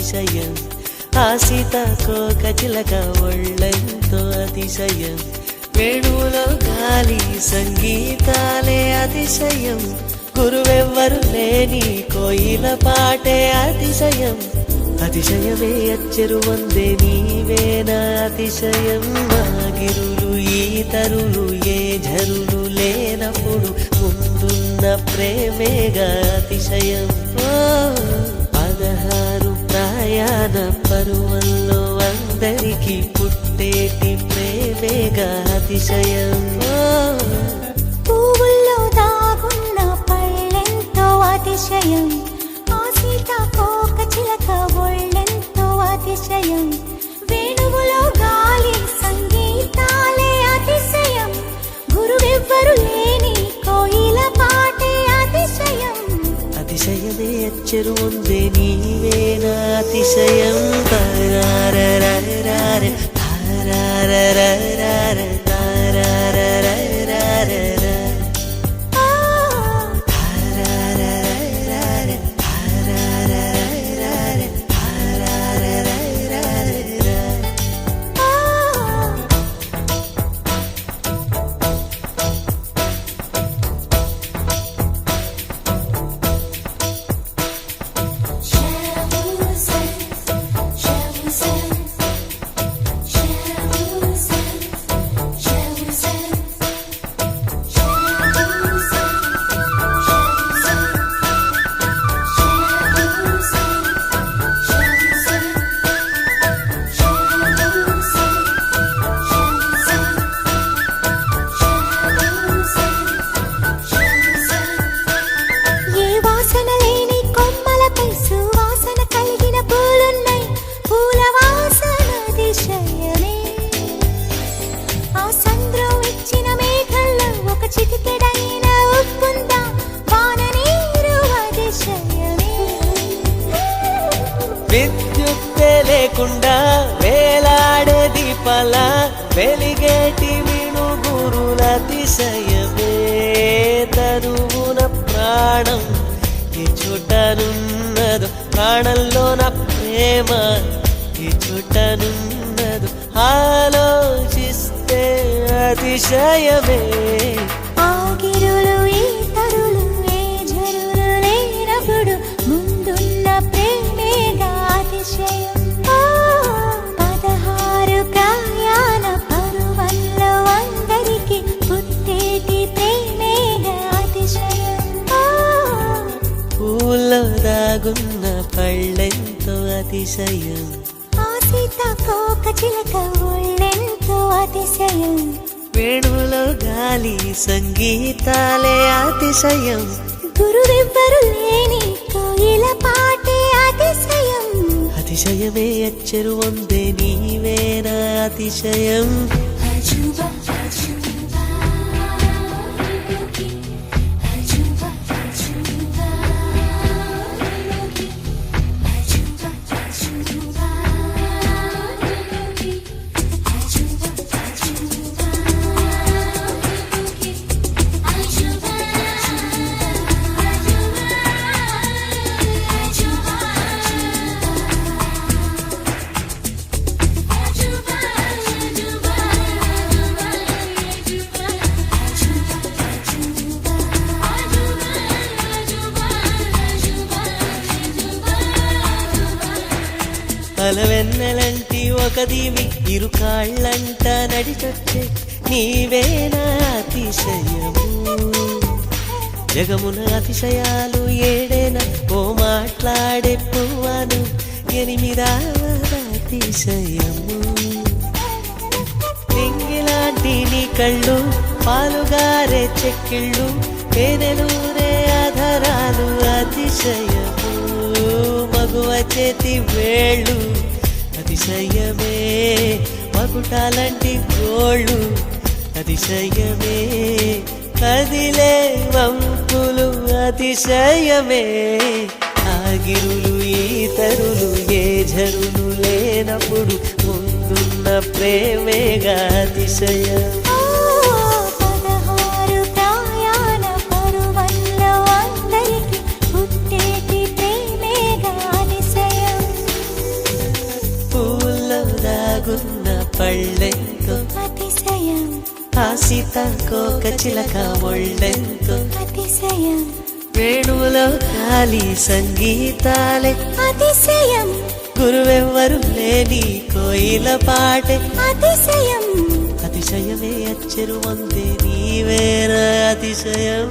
అతిశయం ఆ సీతాకోక చిలక ఒళ్ళెంతో అతిశయం వేణువులో గాలి సంగీతాలే అతిశయం గురువెవ్వరు లేని కోయిల పాటే అతిశయం అతిశయమే అచ్చెరు వందే నీవేనా అతిశయం మాగిరులు ఈతరులు ఏ ఝరులు లేనప్పుడు ముందున్న ప్రేమేగా అతిశయం 16 ప్రయాణ పరువల్లో అందరికీ పుట్టేటి ప్రేమేగా అతిశయం పువ్వుల్లో దాగున్న పళ్ళెంతో అతిశయం ఆ సీతాకోక చిలక ఒళ్ళెంతో అతిశయం వేణువులో గాలి సంగీతాలే అతిశయం గురువెవ్వరు లేని కోయిల పాటే అతిశయం అతిశయమే అచ్చెరు ఉందే నీవేనా అతిశయం తారారరారే తారారరారే తారారరారే విద్యుత్తే లేకుండా వేలాడే దీపాల వెలిగేటి మిణుగురుల అతిశయమే తరువున ప్రాణం ఈ చుట్టనున్నదు ప్రాణంలోన ప్రేమ ఈ చుట్టనున్నదు ఆలోచిస్తే అతిశయమే ఆగిరులు ఈతరులు ఏ ఝరులు లేనప్పుడు ముందున్న ప్రేమేగా అతిశయం 16 ప్రయాణ పరువల్లో అందరికీ పుట్టేటి ప్రేమేగా అతిశయం పూల్లో దాగున్న పళ్ళెంతో అతిశయం ఆ సీతాకోక చిలక ఒళ్ళెంతో అతిశయం వేణువులో గాలి సంగీతాలే అతిశయం గురువెవ్వరు లేని కోయిల పాటే అతిశయం అతిశయమే అచ్చెరు వందే నీవేనా అతిశయం అలవెన్నెలంటి ఒక దీవి ఇరు కాళ్ళంట నడిచొచ్చే నీవేనా అతిశయము జగమున అతిశయాలు ఏడేనా ఓ మాట్లాడే పువ్వాను 8వ అతిశయము నింగిలాంటి నీ కళ్ళు పాలుగారే చెక్కిళ్ళు తేనెలూరే ఆధారాలు అతిశయము మగువ చేతి వేళ్ళు అతిశయమే మకుటాలంటి గోళ్ళు అతిశయమే కదిలే వంపులు అతిశయమే ఆగిరులు ఈతరులు ఏ ఝరులు లేనప్పుడు ముందున్న ప్రేమేగా అతిశయం ఆ సీతాకోక చిలక ఒళ్ళెంతో అతిశయం వేణువులో గాలి సంగీతాలే అతిశయం గురువెవ్వరు లేని కోయిల పాటే అతిశయం అతిశయమే అచ్చరు వందే నీవేర అతిశయం